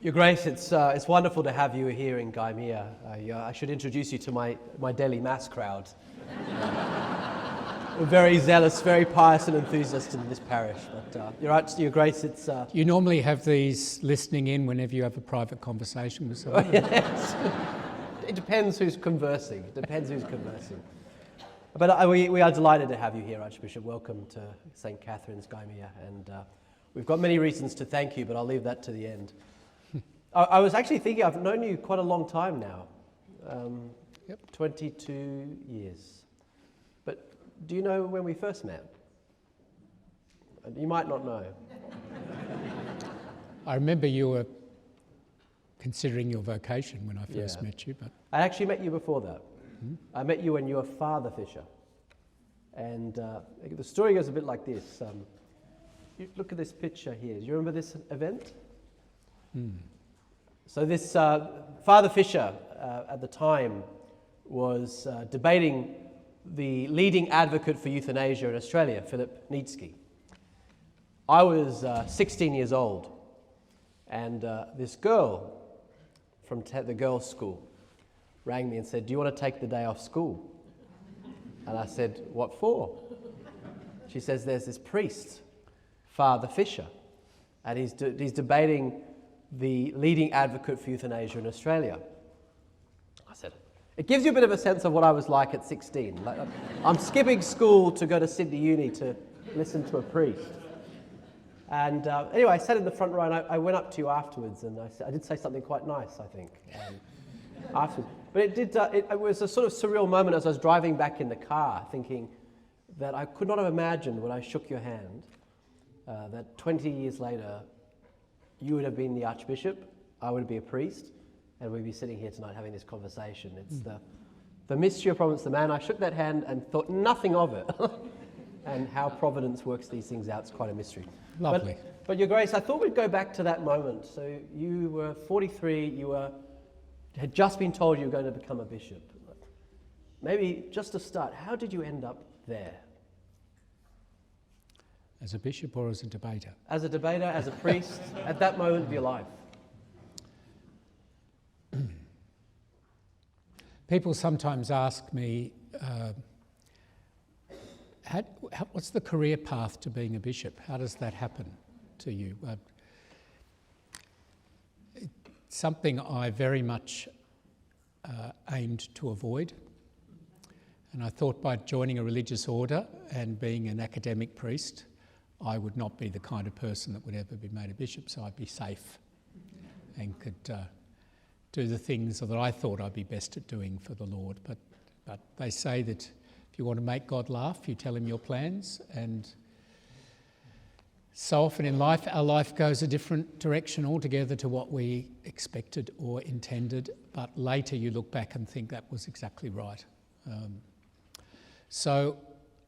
Your Grace, it's wonderful to have you here in Gaimea. I should introduce you to my daily mass crowd. We're very zealous, very pious and enthusiastic in this parish. But you're right, Your Grace, it's... You normally have these listening in whenever you have a private conversation with someone. Yes. It depends who's conversing. But we are delighted to have you here, Archbishop. Welcome to St. Catherine's, Gaimea. And we've got many reasons to thank you, but I'll leave that to the end. I was actually thinking, I've known you quite a long time now. 22 years. But do you know when we first met? You might not know. I remember you were considering your vocation when I first met you. But I actually met you before that. I met you when you were Father Fisher. And the story goes a bit like this. You look at this picture here. Do you remember this event? So this Father Fisher at the time was debating the leading advocate for euthanasia in Australia, Philip Nietzsche. I was 16 years old, and this girl from the girls' school rang me and said, "Do you want to take the day off school?" And I said, "What for?" She says, "There's this priest, Father Fisher, and he's debating the leading advocate for euthanasia in Australia." I said, it gives you a bit of a sense of what I was like at 16. Like, I'm skipping school to go to Sydney Uni to listen to a priest. And anyway, I sat in the front row and I went up to you afterwards and I did say something quite nice, I think, afterwards. But it was a sort of surreal moment as I was driving back in the car, thinking that I could not have imagined when I shook your hand that 20 years later you would have been the Archbishop, I would be a priest, and we'd be sitting here tonight having this conversation. It's the mystery of Providence, the man. I shook that hand and thought nothing of it. And how Providence works these things out is quite a mystery. lovely. But Your Grace, I thought we'd go back to that moment. So you were 43, had just been told you were going to become a bishop. Maybe just to start, how did you end up there? As a bishop or as a debater? As a debater, as a priest, at that moment of your life. People sometimes ask me, what's the career path to being a bishop? How does that happen to you? It's something I very much aimed to avoid. And I thought by joining a religious order and being an academic priest, I would not be the kind of person that would ever be made a bishop, so I'd be safe and could do the things that I thought I'd be best at doing for the Lord. But they say that if you want to make God laugh, you tell him your plans, and so often in life, our life goes a different direction altogether to what we expected or intended, but later you look back and think that was exactly right. So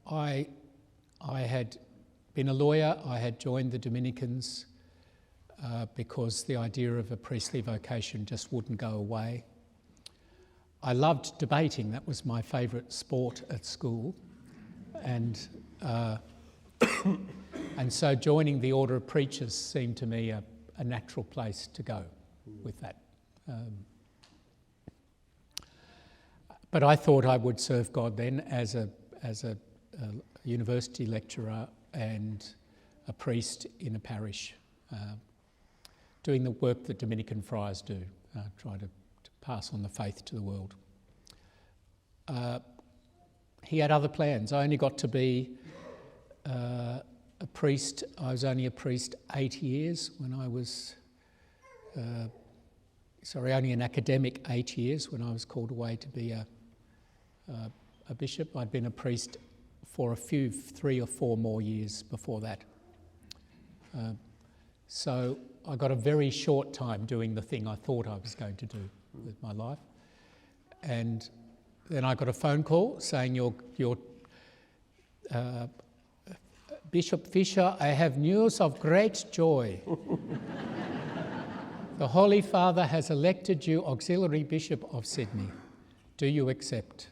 I had been a lawyer. I had joined the Dominicans because the idea of a priestly vocation just wouldn't go away. I loved debating. That was my favourite sport at school. And so joining the Order of Preachers seemed to me a natural place to go with that. But I thought I would serve God then as a university lecturer and a priest in a parish, doing the work that Dominican friars do, try to pass on the faith to the world. He had other plans. I only got to be a priest. I was only a priest 8 years when I was, only an academic 8 years when I was called away to be a bishop. I'd been a priest for 3 or 4 more years before that. So I got a very short time doing the thing I thought I was going to do with my life. And then I got a phone call saying, "Your Bishop Fisher, I have news of great joy. The Holy Father has elected you Auxiliary Bishop of Sydney. Do you accept?"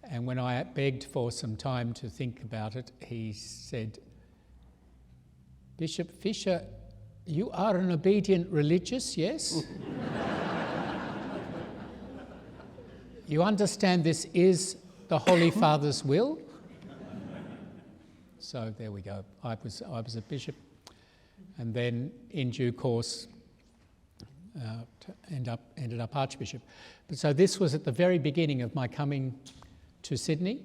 And when I begged for some time to think about it, he said, "Bishop Fisher, You are an obedient religious, yes? You understand this is the Holy Father's will? So there we go. I was a bishop, and then in due course ended up Archbishop. But so this was at the very beginning of my coming to Sydney.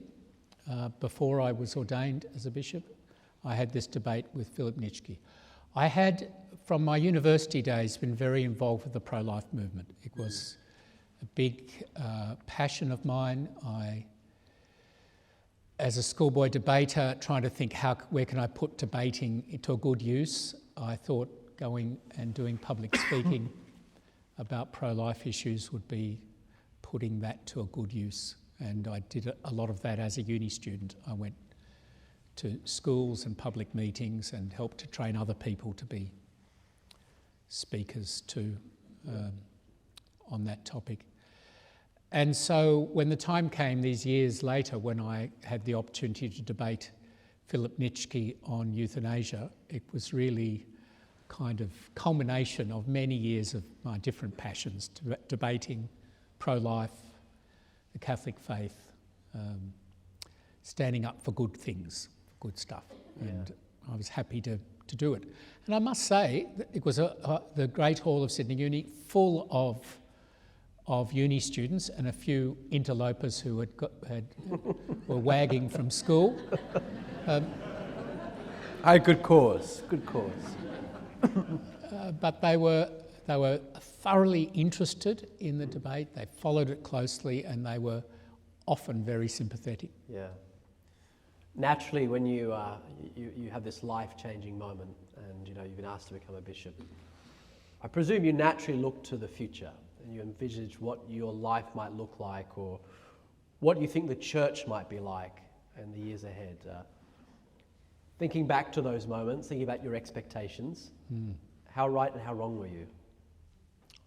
Before I was ordained as a bishop, I had this debate with Philip Nitschke. I had, from my university days, been very involved with the pro-life movement. It was a big passion of mine. As a schoolboy debater, trying to think where can I put debating to a good use, I thought going and doing public speaking about pro-life issues would be putting that to a good use. And I did a lot of that as a uni student. I went to schools and public meetings and helped to train other people to be speakers too on that topic. And so when the time came these years later when I had the opportunity to debate Philip Nitschke on euthanasia, it was really kind of culmination of many years of my different passions, debating pro-life, the Catholic faith, standing up for good things, for good stuff. Yeah. And I was happy to do it. And I must say, it was the Great Hall of Sydney Uni full of uni students and a few interlopers who were wagging from school. Good cause. But they were thoroughly interested in the debate. They followed it closely, and they were often very sympathetic. Yeah. Naturally, when you have this life-changing moment, and you've been asked to become a bishop, I presume you naturally look to the future and you envisage what your life might look like, or what you think the church might be like in the years ahead. Thinking back to those moments, thinking about your expectations, how right and how wrong were you?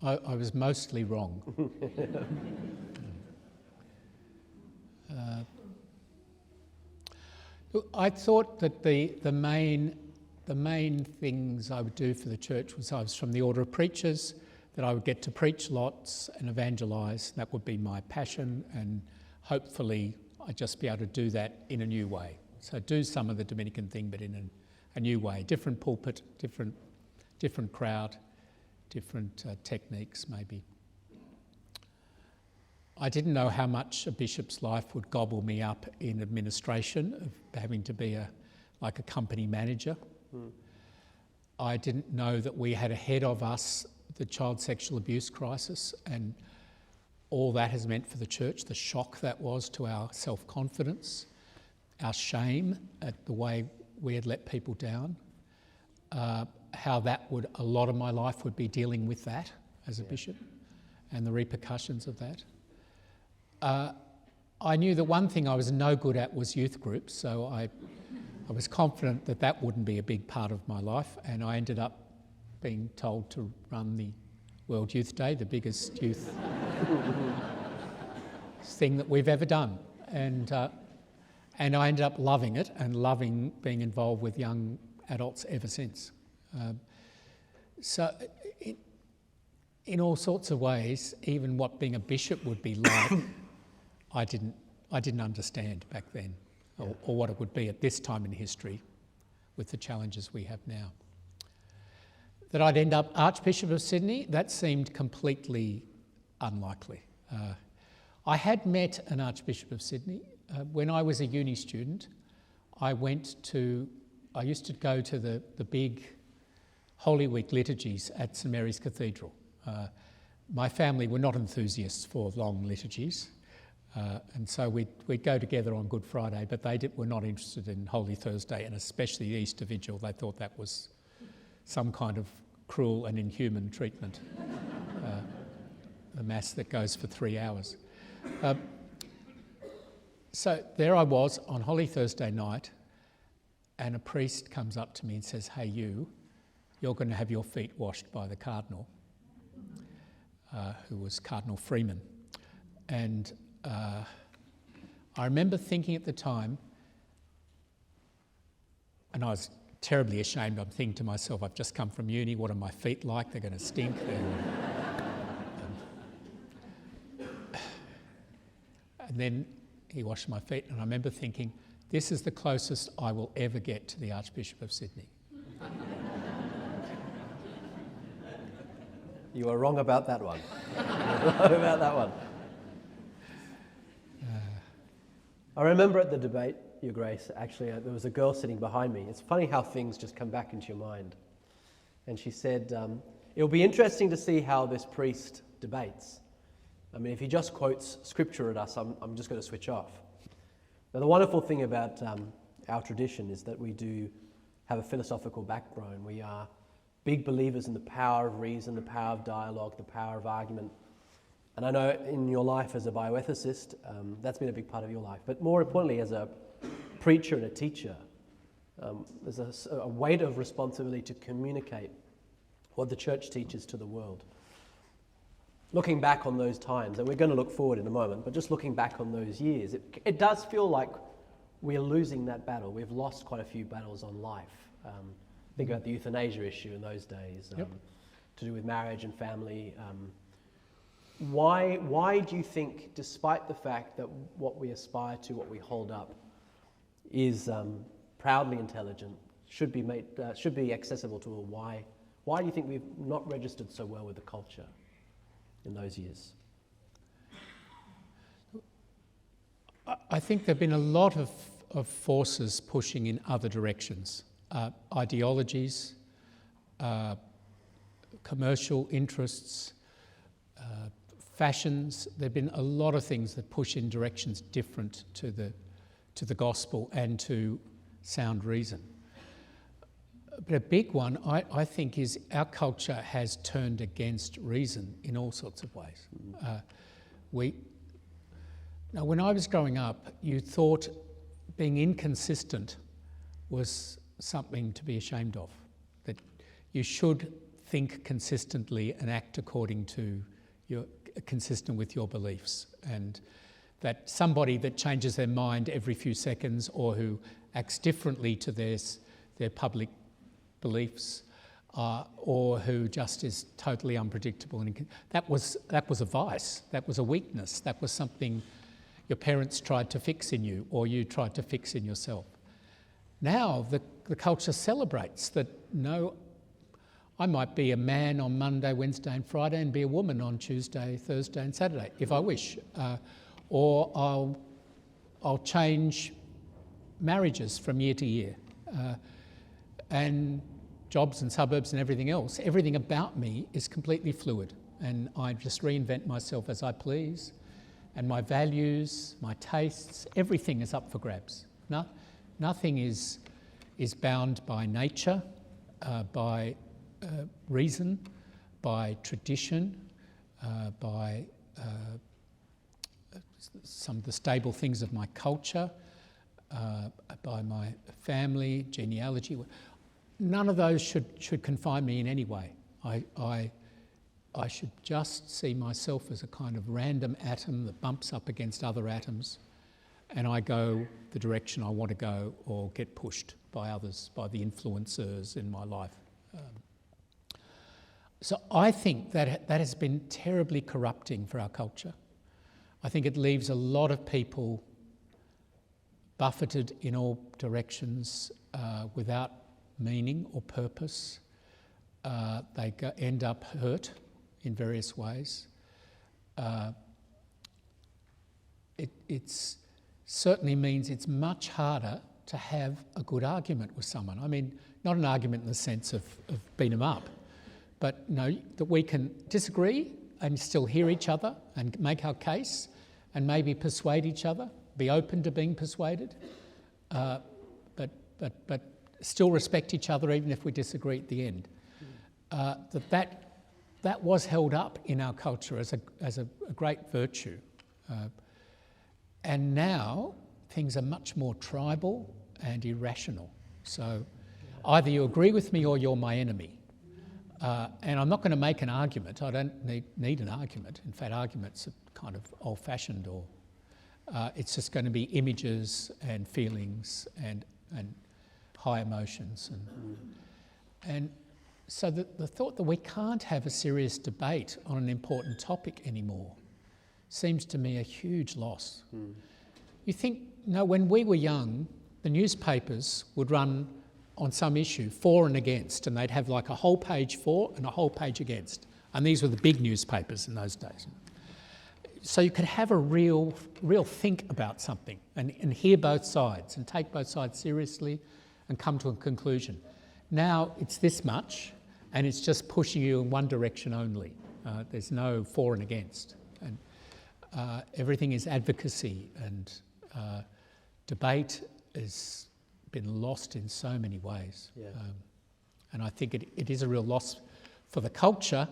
I was mostly wrong. Look, I thought that the main things I would do for the church was I was from the order of preachers, that I would get to preach lots and evangelise. That would be my passion, and hopefully I'd just be able to do that in a new way. So do some of the Dominican thing, but in a new way. Different pulpit, different crowd, different techniques maybe. I didn't know how much a bishop's life would gobble me up in administration, of having to be like a company manager. I didn't know that we had ahead of us the child sexual abuse crisis, and all that has meant for the church, the shock that was to our self-confidence, our shame at the way we had let people down, how a lot of my life would be dealing with that as a bishop and the repercussions of that. I knew that one thing I was no good at was youth groups, so I was confident that wouldn't be a big part of my life, and I ended up being told to run the World Youth Day, the biggest youth thing that we've ever done. And I ended up loving it and loving being involved with young adults ever since. So in all sorts of ways, even what being a bishop would be like, I didn't understand back then, or what it would be at this time in history with the challenges we have now. That I'd end up Archbishop of Sydney, that seemed completely unlikely. I had met an Archbishop of Sydney. When I was a uni student, I used to go to the big Holy Week liturgies at St Mary's Cathedral. My family were not enthusiasts for long liturgies, and so we'd go together on Good Friday, but they were not interested in Holy Thursday, and especially the Easter Vigil. They thought that was some kind of cruel and inhuman treatment, the Mass that goes for 3 hours. So there I was on Holy Thursday night, and a priest comes up to me and says, "Hey, you're going to have your feet washed by the Cardinal," who was Cardinal Freeman. And I remember thinking at the time, and I was terribly ashamed. I'm thinking to myself, I've just come from uni, what are my feet like? They're going to stink. And then he washed my feet, and I remember thinking, this is the closest I will ever get to the Archbishop of Sydney. You were wrong about that one. Wrong about that one. I remember at the debate, Your Grace, actually, there was a girl sitting behind me. It's funny how things just come back into your mind. And she said, it'll be interesting to see how this priest debates. I mean, if he just quotes scripture at us, I'm just going to switch off. Now, the wonderful thing about our tradition is that we do have a philosophical backbone. We are big believers in the power of reason, the power of dialogue, the power of argument. And I know in your life as a bioethicist, that's been a big part of your life. But more importantly, as a preacher and a teacher, there's a weight of responsibility to communicate what the church teaches to the world. Looking back on those times, and we're going to look forward in a moment, but just looking back on those years, it does feel like we're losing that battle. We've lost quite a few battles on life. Think about the euthanasia issue in those days, to do with marriage and family. Why do you think, despite the fact that what we aspire to, what we hold up, is proudly intelligent, should be accessible to all, why do you think we've not registered so well with the culture in those years? I think there have been a lot of forces pushing in other directions. Ideologies, commercial interests, fashions. There have been a lot of things that push in directions different to the gospel and to sound reason. But a big one, I think, is our culture has turned against reason in all sorts of ways. Now, when I was growing up, you thought being inconsistent was something to be ashamed of, that you should think consistently and act according to consistent with your beliefs, and that somebody that changes their mind every few seconds or who acts differently to their public beliefs or who just is totally unpredictable, and that was a vice, that was a weakness, that was something your parents tried to fix in you or you tried to fix in yourself. Now the culture celebrates that, no, I might be a man on Monday, Wednesday and Friday and be a woman on Tuesday, Thursday and Saturday if I wish. Or I'll change marriages from year to year. And jobs and suburbs and everything else. Everything about me is completely fluid, and I just reinvent myself as I please. And my values, my tastes, everything is up for grabs. Nothing is bound by nature, by reason, by tradition, by some of the stable things of my culture, by my family, genealogy. None of those should confine me in any way. I should just see myself as a kind of random atom that bumps up against other atoms, and I go the direction I want to go or get pushed by others, by the influencers in my life. So I think that has been terribly corrupting for our culture. I think it leaves a lot of people buffeted in all directions without meaning or purpose. They end up hurt in various ways. It certainly means it's much harder to have a good argument with someone. I mean, not an argument in the sense of beat 'em up, but that we can disagree and still hear each other and make our case and maybe persuade each other, be open to being persuaded, but still respect each other even if we disagree at the end. That was held up in our culture as a great virtue. And now things are much more tribal and irrational. So either you agree with me or you're my enemy. And I'm not going to make an argument. I don't need an argument. In fact, arguments are kind of old-fashioned, or it's just going to be images and feelings and high emotions. And so the thought that we can't have a serious debate on an important topic anymore seems to me a huge loss. You think, when we were young, the newspapers would run on some issue for and against, and they'd have like a whole page for and a whole page against. And these were the big newspapers in those days. So you could have a real think about something and hear both sides and take both sides seriously and come to a conclusion. Now it's this much, and it's just pushing you in one direction only. There's no for and against. And everything is advocacy, and debate has been lost in so many ways. Yeah. And I think it is a real loss for the culture,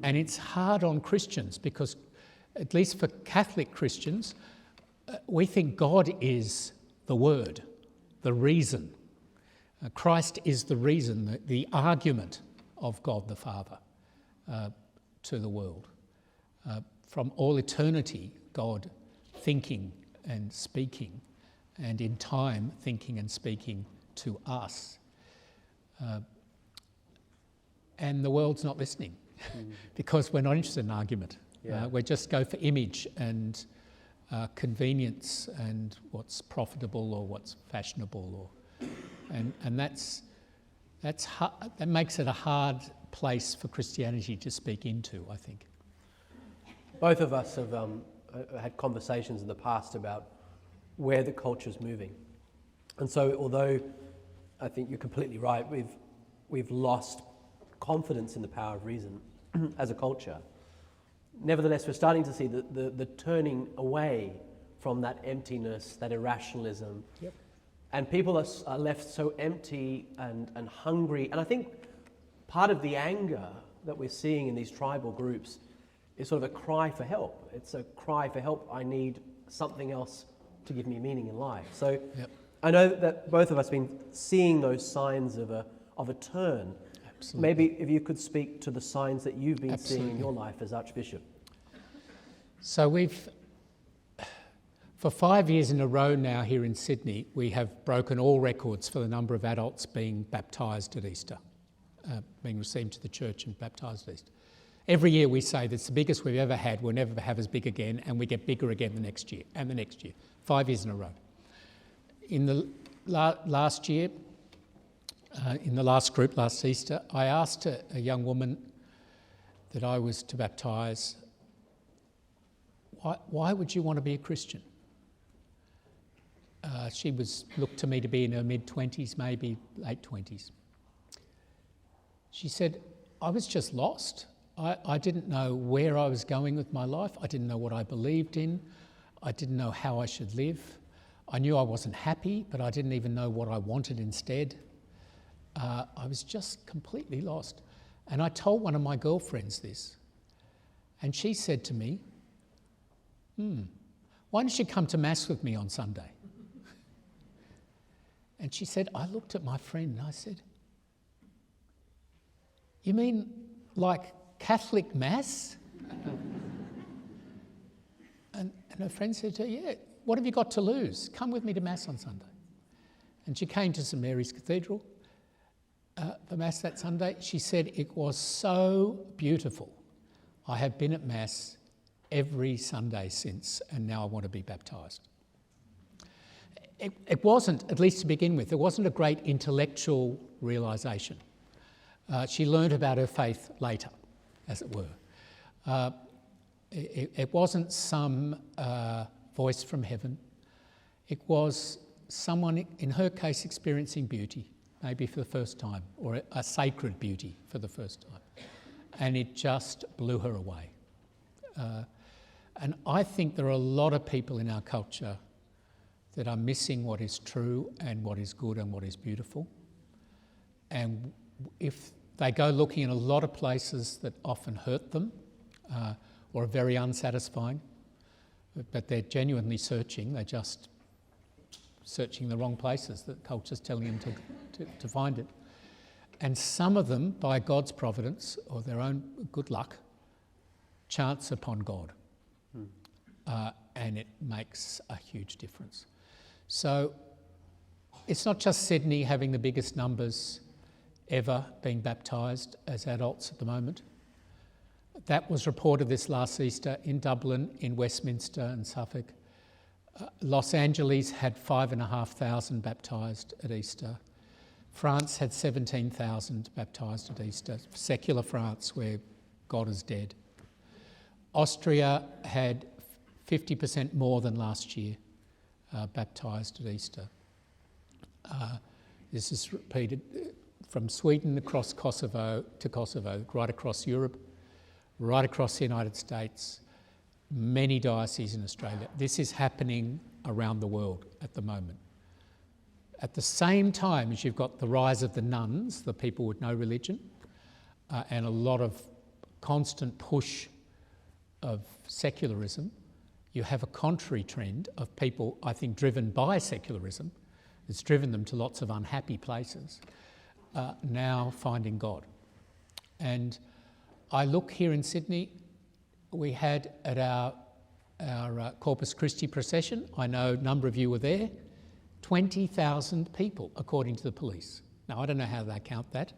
and it's hard on Christians because, at least for Catholic Christians, we think God is the Word, the reason. Christ is the reason, the argument of God the Father to the world. From all eternity, God thinking and speaking, and in time thinking and speaking to us. And the world's not listening because we're not interested in argument. Yeah. We just go for image and convenience and what's profitable or what's fashionable, and that makes it a hard place for Christianity to speak into, I think. Both of us have had conversations in the past about where the culture's moving. And so although I think you're completely right, we've lost confidence in the power of reason as a culture, nevertheless we're starting to see the turning away from that emptiness, that irrationalism. Yep. And people are left so empty and hungry. And I think part of the anger that we're seeing in these tribal groups is sort of a cry for help. It's a cry for help. I need something else to give me meaning in life. So Yep. I know that both of us have been seeing those signs of a turn. Absolutely. Maybe if you could speak to the signs that you've been Absolutely. seeing in your life as Archbishop. So for 5 years in a row now here in Sydney, we have broken all records for the number of adults being baptised at Easter, being received to the church and baptised at Easter. Every year we say that's the biggest we've ever had, we'll never have as big again, and we get bigger again the next year and the next year, 5 years in a row. In the last year, in the last group, last Easter, I asked a young woman that I was to baptise, why would you want to be a Christian? She looked to me to be in her mid-20s, maybe late 20s. She said, I was just lost. I didn't know where I was going with my life. I didn't know what I believed in. I didn't know how I should live. I knew I wasn't happy, but I didn't even know what I wanted instead. I was just completely lost. And I told one of my girlfriends this, and she said to me, why don't you come to Mass with me on Sunday? And she said, I looked at my friend and I said, you mean like Catholic Mass? and her friend said to her, yeah, what have you got to lose? Come with me to Mass on Sunday. And she came to St Mary's Cathedral for Mass that Sunday. She said, it was so beautiful. I have been at Mass every Sunday since, and now I want to be baptised. It wasn't, at least to begin with, it wasn't a great intellectual realisation. She learned about her faith later, as it were. It wasn't some voice from heaven. It was someone, in her case, experiencing beauty, maybe for the first time, or a sacred beauty for the first time. And it just blew her away. And I think there are a lot of people in our culture that are missing what is true and what is good and what is beautiful. And if they go looking in a lot of places that often hurt them or are very unsatisfying, but they're genuinely searching, they're just searching the wrong places that culture's telling them to find it. And some of them, by God's providence or their own good luck, chance upon God. And it makes a huge difference. So It's not just Sydney having the biggest numbers ever being baptised as adults at the moment. That was reported this last Easter in Dublin, in Westminster and Suffolk. Los Angeles had 5,500 baptised at Easter. France had 17,000 baptised at Easter, secular France where God is dead. Austria had 50% more than last year baptised at Easter. This is repeated from Sweden across Kosovo to Kosovo, right across Europe, right across the United States, many dioceses in Australia. This is happening around the world at the moment. At the same time as you've got the rise of the nuns, the people with no religion, and a lot of constant push of secularism, you have a contrary trend of people, I think, driven by secularism. It's driven them to lots of unhappy places, now finding God. And I look here in Sydney, we had at our Corpus Christi procession, I know a number of you were there, 20,000 people, according to the police. Now, I don't know how they count that.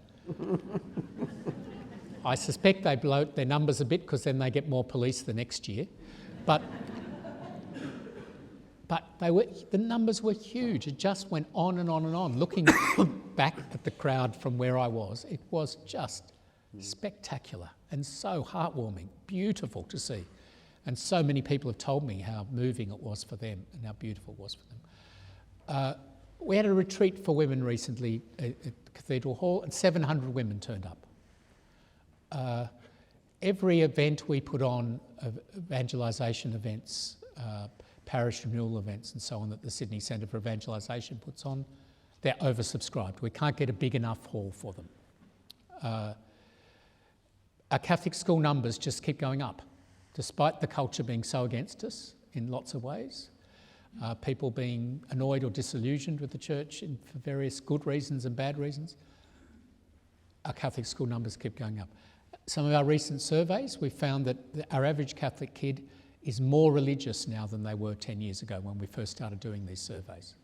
I suspect they bloat their numbers a bit because then they get more police the next year. But the numbers were huge. It just went on and on and on. Looking back at the crowd from where I was, it was just spectacular and so heartwarming, beautiful to see. And so many people have told me how moving it was for them and how beautiful it was for them. We had a retreat for women recently at Cathedral Hall, and 700 women turned up. Every event we put on, evangelisation events, parish renewal events and so on that the Sydney Centre for Evangelisation puts on, they're oversubscribed. We can't get a big enough hall for them. Our Catholic school numbers just keep going up, despite the culture being so against us in lots of ways. People being annoyed or disillusioned with the church for various good reasons and bad reasons. Our Catholic school numbers keep going up. Some of our recent surveys, we found that our average Catholic kid is more religious now than they were 10 years ago when we first started doing these surveys.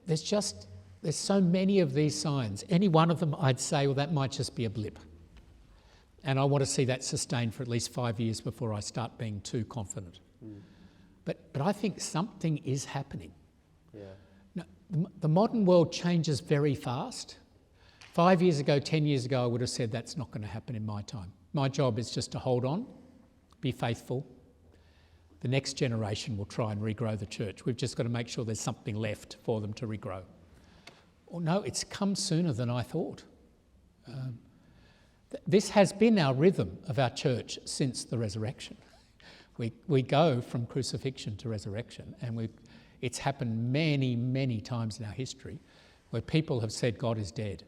There's so many of these signs. Any one of them, I'd say, well, that might just be a blip. And I want to see that sustained for at least 5 years before I start being too confident. But I think something is happening. Yeah. Now, the modern world changes very fast. 5 years ago, 10 years ago, I would have said that's not going to happen in my time. My job is just to hold on, be faithful. The next generation will try and regrow the church. We've just got to make sure there's something left for them to regrow. Oh no, it's come sooner than I thought. This has been our rhythm of our church since the resurrection. We go from crucifixion to resurrection, and it's happened many, many times in our history where people have said God is dead,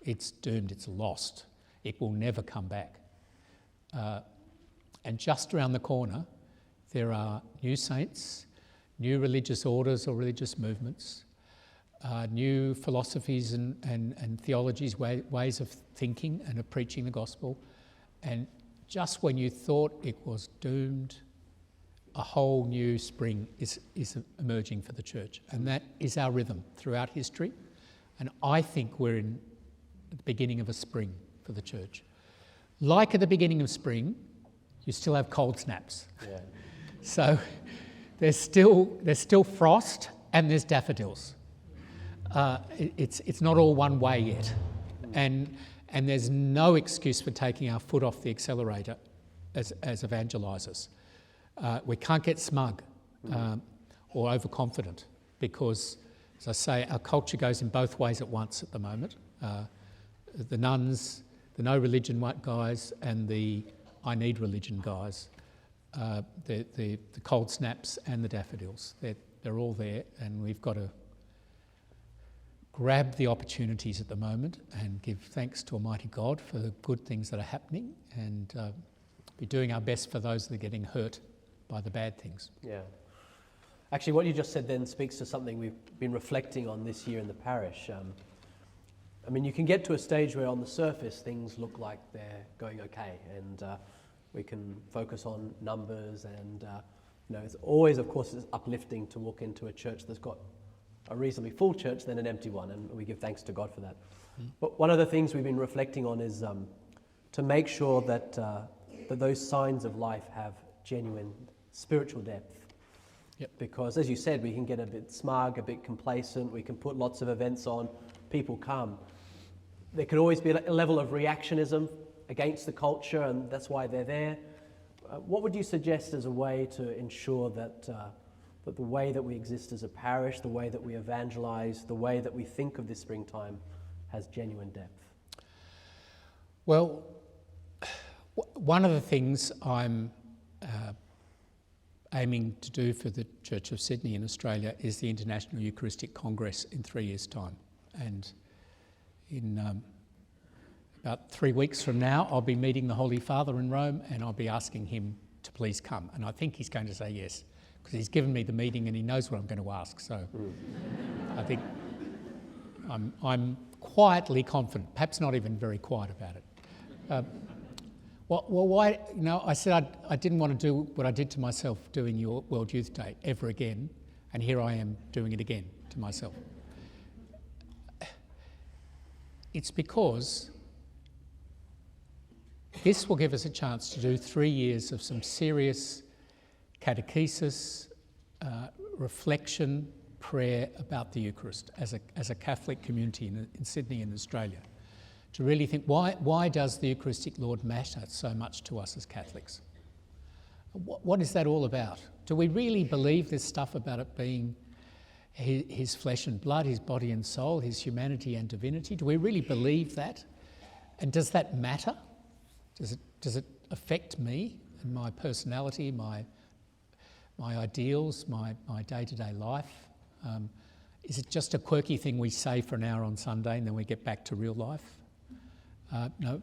it's doomed, it's lost, it will never come back. And just around the corner, there are new saints, new religious orders or religious movements, new philosophies and theologies, ways of thinking and of preaching the gospel. And just when you thought it was doomed, a whole new spring is emerging for the church. And that is our rhythm throughout history. And I think we're in the beginning of a spring for the church. Like at the beginning of spring, you still have cold snaps. Yeah. So there's still frost and there's daffodils. It's not all one way yet. And there's no excuse for taking our foot off the accelerator as evangelisers. We can't get smug or overconfident because, as I say, our culture goes in both ways at once at the moment. The nuns, the no religion guys, and the I need religion guys, the cold snaps and the daffodils. They're all there, and we've got to grab the opportunities at the moment and give thanks to Almighty God for the good things that are happening, and be doing our best for those that are getting hurt by the bad things. Yeah. Actually, what you just said then speaks to something we've been reflecting on this year in the parish. I mean, you can get to a stage where on the surface things look like they're going okay, and we can focus on numbers and it's always, of course, it's uplifting to walk into a church that's got a reasonably full church than an empty one, and we give thanks to God for that. But one of the things we've been reflecting on is to make sure that that those signs of life have genuine spiritual depth. Yep. Because, as you said, we can get a bit smug, a bit complacent, we can put lots of events on, people come. There can always be a level of reactionism against the culture, and that's why they're there. What would you suggest as a way to ensure that that the way that we exist as a parish, the way that we evangelize, the way that we think of this springtime has genuine depth? Well, one of the things I'm aiming to do for the Church of Sydney in Australia is the International Eucharistic Congress in 3 years' time. And in about 3 weeks from now, I'll be meeting the Holy Father in Rome, and I'll be asking him to please come. And I think he's going to say yes, because he's given me the meeting and he knows what I'm going to ask. So I think I'm quietly confident, perhaps not even very quiet about it. Well, why? I said I didn't want to do what I did to myself doing your World Youth Day ever again, and here I am doing it again to myself. It's because this will give us a chance to do 3 years of some serious catechesis, reflection, prayer about the Eucharist as a Catholic community in Sydney and Australia. To really think, why does the Eucharistic Lord matter so much to us as Catholics? What is that all about? Do we really believe this stuff about it being his flesh and blood, his body and soul, his humanity and divinity? Do we really believe that? And does that matter? Does it affect me and my personality, my ideals, my day-to-day life? Is it just a quirky thing we say for an hour on Sunday and then we get back to real life? No,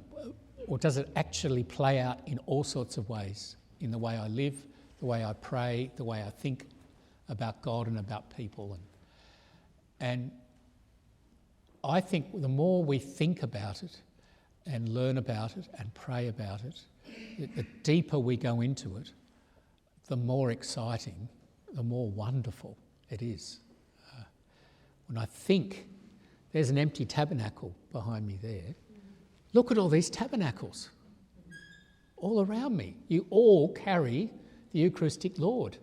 or does it actually play out in all sorts of ways, in the way I live, the way I pray, the way I think about God and about people? And I think the more we think about it and learn about it and pray about it, the deeper we go into it, the more exciting, the more wonderful it is. When I think there's an empty tabernacle behind me there, look at all these tabernacles all around me. You all carry the Eucharistic Lord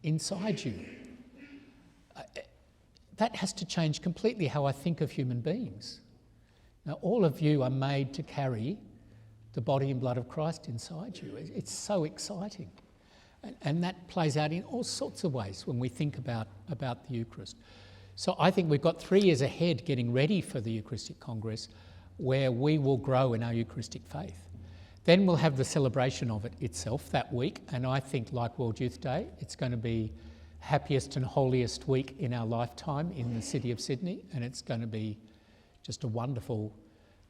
inside you. That has to change completely how I think of human beings. Now, all of you are made to carry the body and blood of Christ inside you. It's so exciting. And that plays out in all sorts of ways when we think about the Eucharist. So I think we've got 3 years ahead getting ready for the Eucharistic Congress, where we will grow in our Eucharistic faith. Then we'll have the celebration of it itself that week, and I think, like World Youth Day, it's going to be happiest and holiest week in our lifetime in the city of Sydney, and it's going to be just a wonderful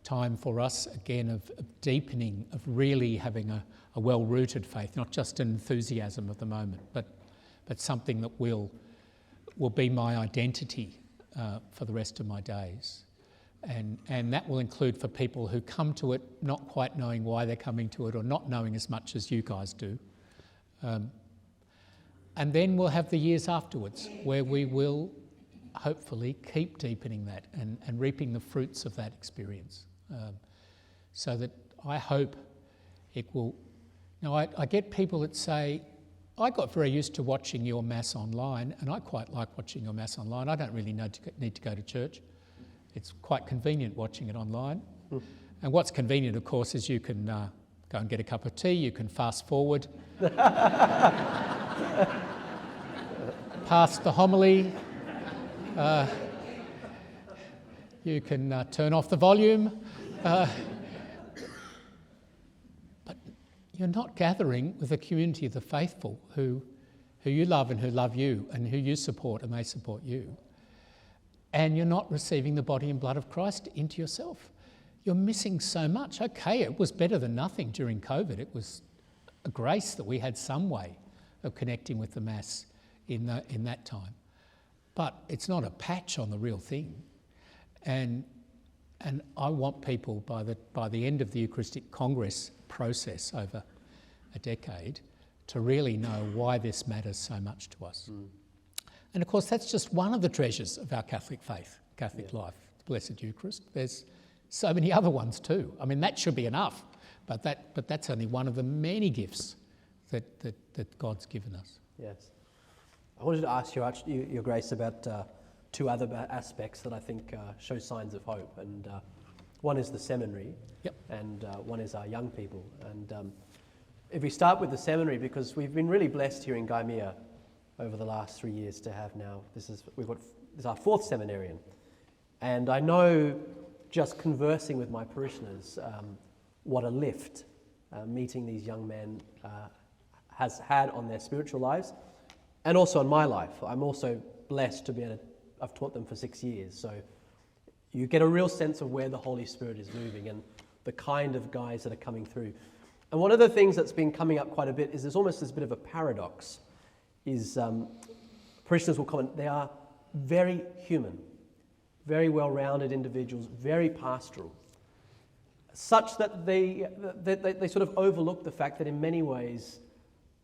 time for us, again, of deepening, of really having a well-rooted faith, not just an enthusiasm of the moment, but something that will be my identity for the rest of my days. And that will include for people who come to it not quite knowing why they're coming to it, or not knowing as much as you guys do. And then we'll have the years afterwards where we will hopefully keep deepening that and reaping the fruits of that experience. So that I hope it will... I get people that say, I got very used to watching your Mass online, and I quite like watching your Mass online. I don't really need to go to church. It's quite convenient watching it online. And what's convenient, of course, is you can go and get a cup of tea, you can fast forward past the homily, you can turn off the volume, but you're not gathering with a community of the faithful who you love and who love you and who you support and they support you. And you're not receiving the body and blood of Christ into yourself. You're missing so much. Okay, it was better than nothing during COVID. It was a grace that we had some way of connecting with the Mass in that time. But it's not a patch on the real thing. And I want people by the end of the Eucharistic Congress process over a decade to really know why this matters so much to us. And of course, that's just one of the treasures of our Catholic faith, Catholic life, the Blessed Eucharist. There's so many other ones too. I mean, that should be enough, but that's only one of the many gifts that God's given us. Yes. I wanted to ask Your Grace about two other aspects that I think show signs of hope, and one is the seminary, and one is our young people. And if we start with the seminary, because we've been really blessed here in Gaimea over the last 3 years to have now, this is our fourth seminarian, and I know just conversing with my parishioners what a lift meeting these young men has had on their spiritual lives, and also on my life. I'm also blessed to be able to, I've taught them for 6 years, so you get a real sense of where the Holy Spirit is moving and the kind of guys that are coming through. And one of the things that's been coming up quite a bit is there's almost this bit of a paradox, is parishioners will comment, they are very human, very well-rounded individuals, very pastoral, such that they sort of overlook the fact that in many ways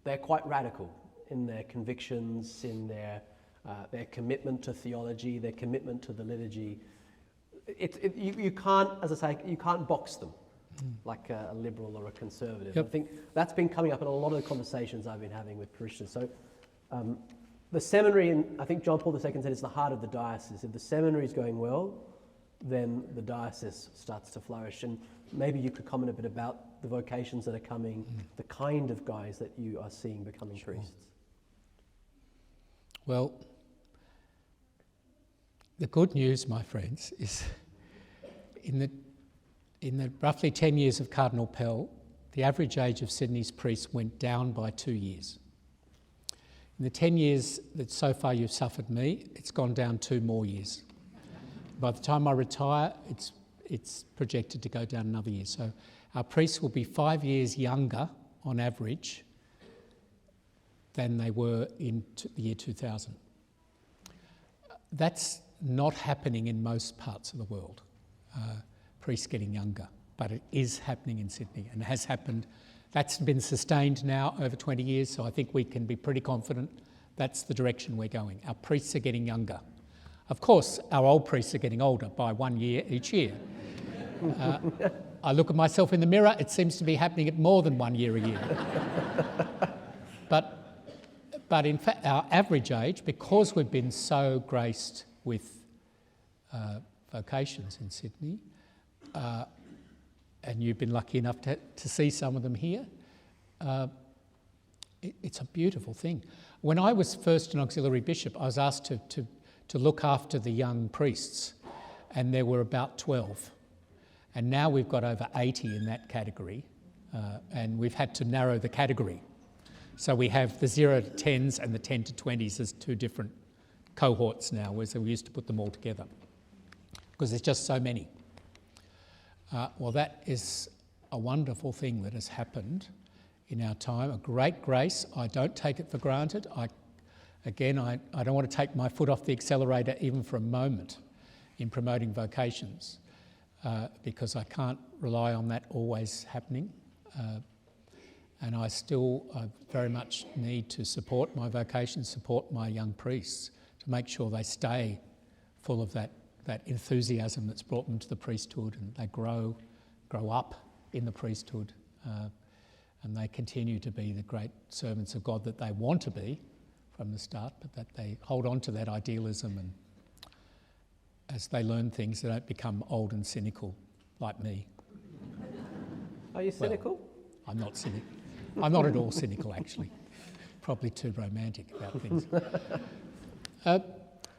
they're quite radical in their convictions, in their commitment to theology, their commitment to the liturgy. You can't, as I say, you can't box them like a liberal or a conservative. Yep. I think that's been coming up in a lot of the conversations I've been having with parishioners. So the seminary, and I think John Paul II said, it's the heart of the diocese. If the seminary is going well, then the diocese starts to flourish. And maybe you could comment a bit about the vocations that are coming, the kind of guys that you are seeing becoming priests. Well, the good news, my friends, is in the roughly 10 years of Cardinal Pell, the average age of Sydney's priests went down by 2 years. In the 10 years that so far you've suffered me, it's gone down 2 more years. By the time I retire, it's projected to go down another year. So our priests will be 5 years younger on average than they were in the year 2000. That's not happening in most parts of the world, priests getting younger, but it is happening in Sydney and has happened. That's been sustained now over 20 years, so I think we can be pretty confident that's the direction we're going. Our priests are getting younger. Of course, our old priests are getting older by 1 year each year. I look at myself in the mirror, it seems to be happening at more than 1 year a year. But in fact, our average age, because we've been so graced with vocations in Sydney, and you've been lucky enough to see some of them here, it's a beautiful thing. When I was first an auxiliary bishop, I was asked to look after the young priests, and there were about 12. And now we've got over 80 in that category, and we've had to narrow the category. So we have the 0 to 10s and the 10 to 20s as 2 different cohorts now, whereas we used to put them all together, because there's just so many. Well, that is a wonderful thing that has happened in our time, a great grace. I don't take it for granted. I don't want to take my foot off the accelerator even for a moment in promoting vocations, because I can't rely on that always happening. And I very much need to support my vocations, support my young priests, to make sure they stay full of that enthusiasm that's brought them to the priesthood, and they grow up in the priesthood, and they continue to be the great servants of God that they want to be from the start, but that they hold on to that idealism, and as they learn things, they don't become old and cynical like me. Are you cynical? Well, I'm not cynical. I'm not at all cynical, actually. Probably too romantic about things.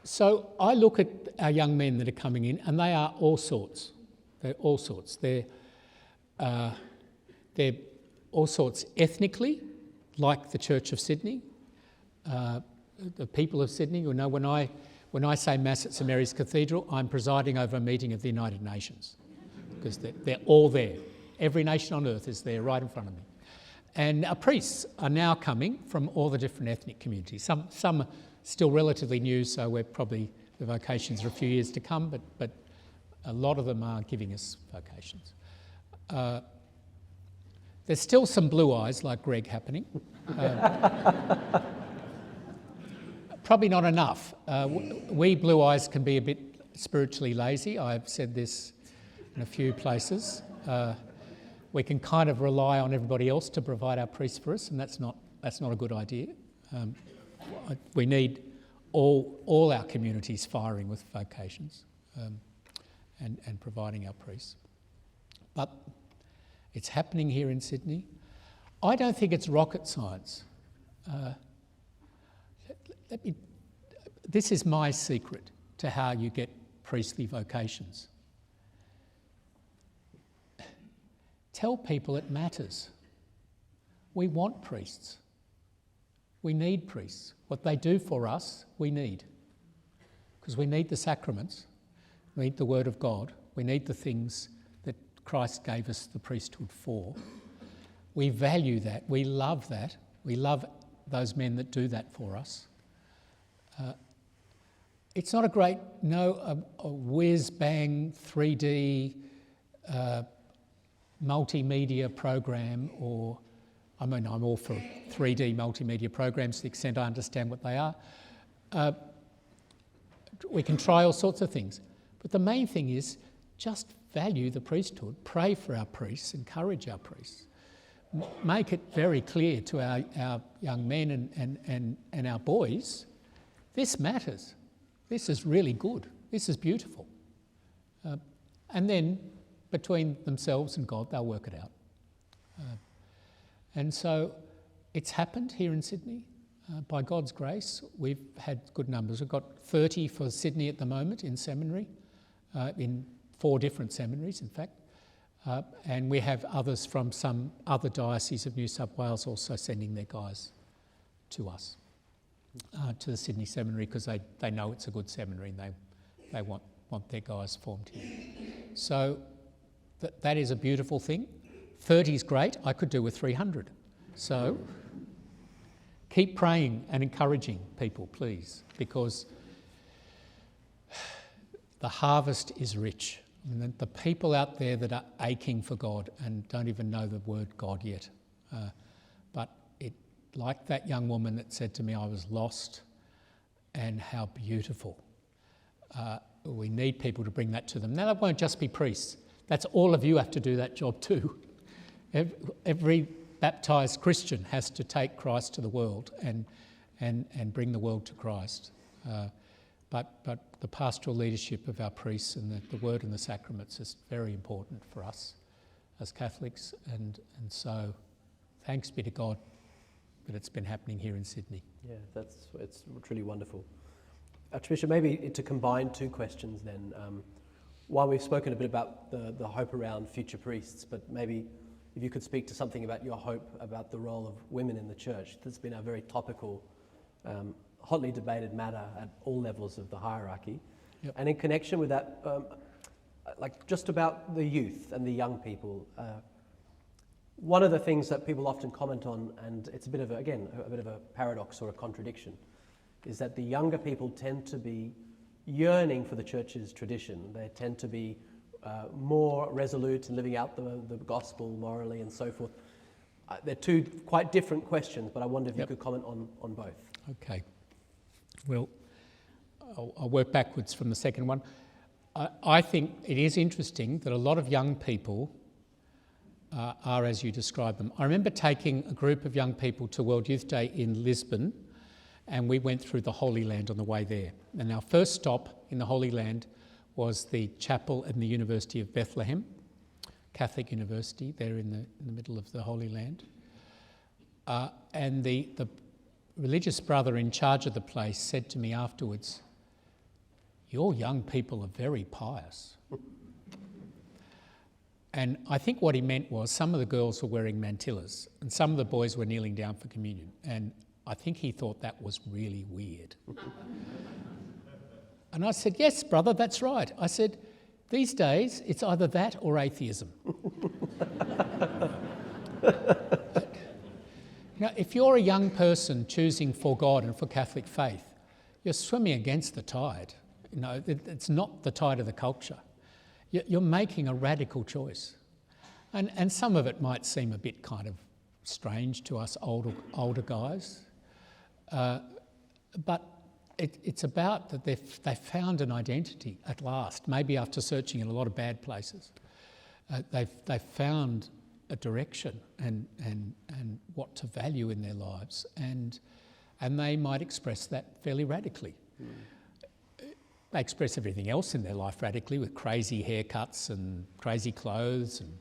So I look at our young men that are coming in, and they are all sorts. They're all sorts. They're all sorts ethnically, like the Church of Sydney. The people of Sydney, you know, when I say Mass at St Mary's Cathedral, I'm presiding over a meeting of the United Nations, because they're all there. Every nation on earth is there right in front of me. And our priests are now coming from all the different ethnic communities. Some are still relatively new, so we're probably, the vocations are a few years to come, but a lot of them are giving us vocations. There's still some blue eyes like Greg happening. Probably not enough. We blue eyes can be a bit spiritually lazy. I've said this in a few places. We can kind of rely on everybody else to provide our priests for us, and that's not a good idea. We need all our communities firing with vocations and providing our priests. But it's happening here in Sydney. I don't think it's rocket science. This is my secret to how you get priestly vocations. Tell people it matters. We want priests. We need priests. What they do for us, we need. Because we need the sacraments, we need the Word of God, we need the things that Christ gave us the priesthood for. We value that, we love that, we love those men that do that for us. It's not a whiz-bang 3D multimedia program, or I'm all for 3D multimedia programs to the extent I understand what they are. We can try all sorts of things, but the main thing is just value the priesthood, pray for our priests, encourage our priests, make it very clear to our young men and our boys, this matters, this is really good, this is beautiful. And then between themselves and God, they'll work it out. And so it's happened here in Sydney. By God's grace, we've had good numbers. We've got 30 for Sydney at the moment in seminary, in 4 different seminaries, in fact. And we have others from some other dioceses of New South Wales also sending their guys to us, to the Sydney Seminary, because they know it's a good seminary and they want their guys formed here. So that is a beautiful thing. 30 is great. I could do with 300. So keep praying and encouraging people, please, because the harvest is rich. And the people out there that are aching for God and don't even know the word God yet. But like that young woman that said to me, I was lost, and how beautiful. We need people to bring that to them. Now, that won't just be priests. That's all of you have to do that job too. Every baptised Christian has to take Christ to the world and bring the world to Christ. But the pastoral leadership of our priests and the word and the sacraments is very important for us as Catholics, and so thanks be to God that it's been happening here in Sydney. Yeah, it's truly wonderful. Archbishop, maybe to combine 2 questions then. One, we've spoken a bit about the hope around future priests, but maybe if you could speak to something about your hope about the role of women in the church. That's been a very topical, hotly debated matter at all levels of the hierarchy. Yep. And in connection with that, like just about the youth and the young people, one of the things that people often comment on, and it's a bit of a paradox or a contradiction, is that the younger people tend to be yearning for the church's tradition. They tend to be more resolute in living out the gospel morally and so forth. They're 2 quite different questions, but I wonder if you could comment on both. Okay. Well, I'll work backwards from the second one. I think it is interesting that a lot of young people are as you describe them. I remember taking a group of young people to World Youth Day in Lisbon, and we went through the Holy Land on the way there. And our first stop in the Holy Land was the chapel in the University of Bethlehem, Catholic University, there in the middle of the Holy Land. And the religious brother in charge of the place said to me afterwards, "Your young people are very pious." And I think what he meant was some of the girls were wearing mantillas and some of the boys were kneeling down for communion. And I think he thought that was really weird. And I said, "Yes, brother, that's right." I said, "These days, it's either that or atheism." Now, if you're a young person choosing for God and for Catholic faith, you're swimming against the tide. You know, it's not the tide of the culture. You're making a radical choice. And some of it might seem a bit kind of strange to us older guys, but it's about that they've found an identity at last, maybe after searching in a lot of bad places. They've found a direction and what to value in their lives, and they might express that fairly radically. They express everything else in their life radically, with crazy haircuts and crazy clothes and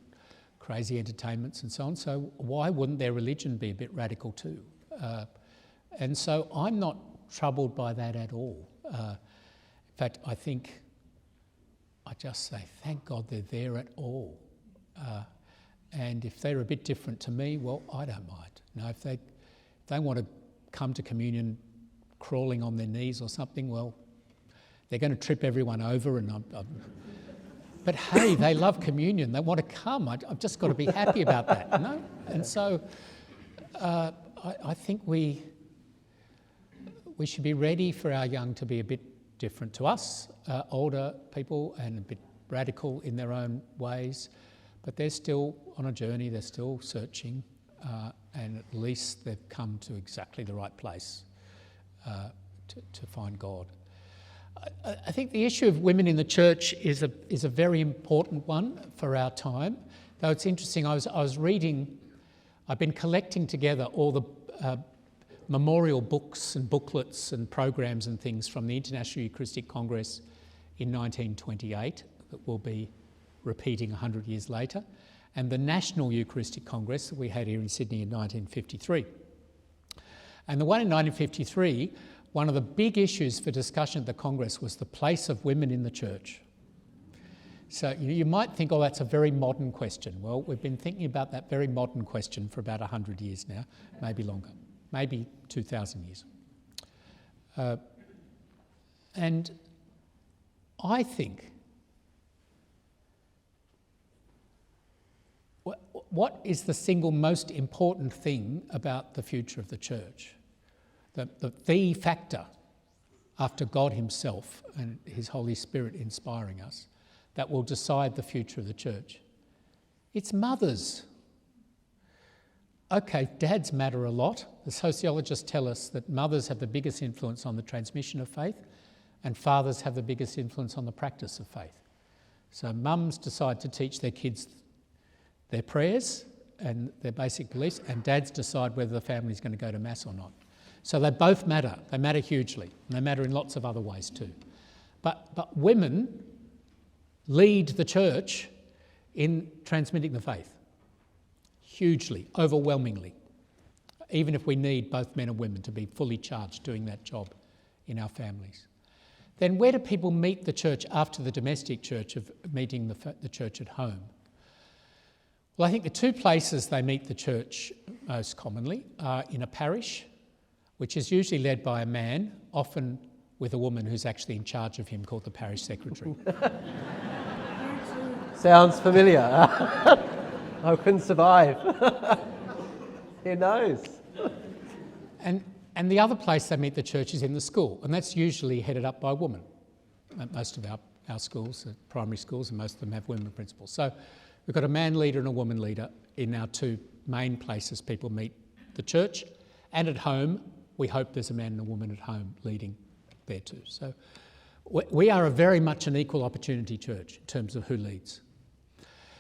crazy entertainments and so on. So why wouldn't their religion be a bit radical too? And so I'm not troubled by that at all. In fact, I just say, thank God they're there at all. And if they're a bit different to me, well, I don't mind. No, if they want to come to communion crawling on their knees or something, well, they're going to trip everyone over, and but hey, they love communion. They want to come. I've just got to be happy about that, you know? And so I think we should be ready for our young to be a bit different to us, older people, and a bit radical in their own ways. But they're still on a journey, they're still searching, and at least they've come to exactly the right place to find God. I think the issue of women in the church is a very important one for our time. Though it's interesting, I was reading, I've been collecting together all the memorial books and booklets and programs and things from the International Eucharistic Congress in 1928 that will be repeating 100 years later, and the National Eucharistic Congress that we had here in Sydney in 1953. And the one in 1953, one of the big issues for discussion at the Congress was the place of women in the church. So you might think, oh, that's a very modern question. Well, we've been thinking about that very modern question for about 100 years now, maybe longer, maybe 2,000 years. And I think what is the single most important thing about the future of the church? The factor, after God himself and his Holy Spirit inspiring us, that will decide the future of the church. It's mothers. Okay, dads matter a lot. The sociologists tell us that mothers have the biggest influence on the transmission of faith, and fathers have the biggest influence on the practice of faith. So mums decide to teach their kids their prayers and their basic beliefs, and dads decide whether the family's going to go to Mass or not. So they both matter. They matter hugely. And they matter in lots of other ways too. But women lead the church in transmitting the faith. Hugely, overwhelmingly. Even if we need both men and women to be fully charged doing that job in our families. Then where do people meet the church after the domestic church of meeting the church at home? Well, I think the two places they meet the church most commonly are in a parish, which is usually led by a man, often with a woman who's actually in charge of him, called the parish secretary. Sounds familiar. I couldn't survive. Who knows? And the other place they meet the church is in the school, and that's usually headed up by a woman. Most of our schools, primary schools, and most of them have women principals. So we've got a man leader and a woman leader in our two main places people meet the church, and at home, we hope there's a man and a woman at home leading there too. So we are a very much an equal opportunity church in terms of who leads.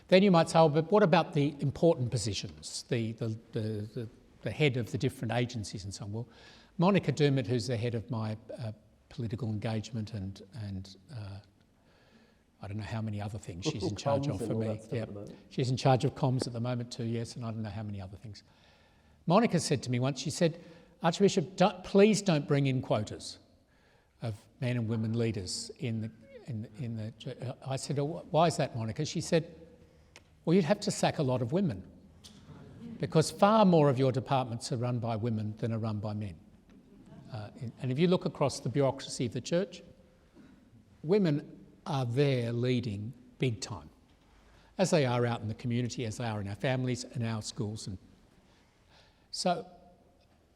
Then you might say, oh, but what about the important positions, the head of the different agencies and so on? Well, Monica Dermott, who's the head of my political engagement and I don't know how many other things she's in charge of for me. Yeah. She's in charge of comms at the moment too, yes, and I don't know how many other things. Monica said to me once, she said, Archbishop, please don't bring in quotas of men and women leaders in the church. I said, oh, why is that, Monica? She said, well, you'd have to sack a lot of women because far more of your departments are run by women than are run by men. And if you look across the bureaucracy of the church, women are there leading big time, as they are out in the community, as they are in our families and our schools. And so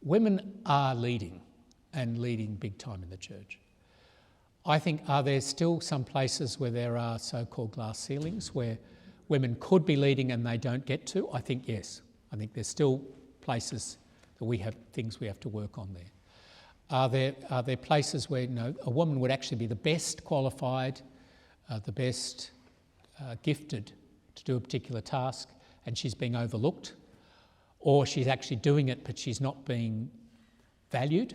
women are leading and leading big time in the church. I think, are there still some places where there are so-called glass ceilings, where women could be leading and they don't get to? I think yes. I think there's still places that we have things we have to work on there. Are there places where a woman would actually be the best qualified, the best gifted to do a particular task, and she's being overlooked, or she's actually doing it but she's not being valued,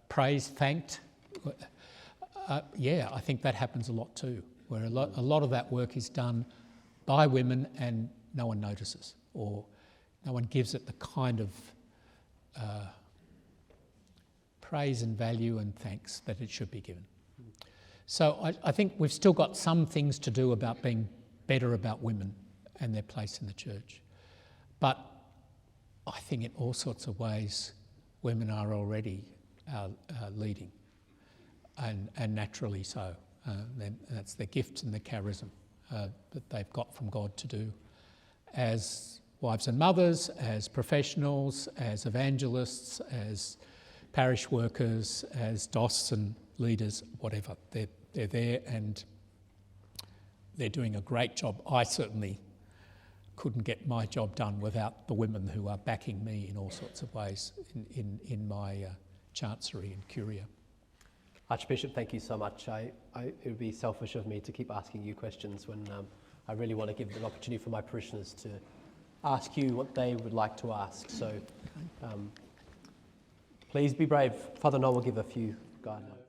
praised, thanked? I think that happens a lot too, where a lot of that work is done by women and no one notices, or no one gives it the kind of praise and value and thanks that it should be given. So I think we've still got some things to do about being better about women and their place in the church. But I think in all sorts of ways women are already leading, and naturally so. That's their gift and their charism that they've got from God to do as wives and mothers, as professionals, as evangelists, as parish workers, as DOS and leaders, whatever. They're there and they're doing a great job. I certainly couldn't get my job done without the women who are backing me in all sorts of ways in my chancery and curia. Archbishop, thank you so much. It would be selfish of me to keep asking you questions when I really want to give an opportunity for my parishioners to ask you what they would like to ask. So please be brave. Father Noel will give a few guidelines.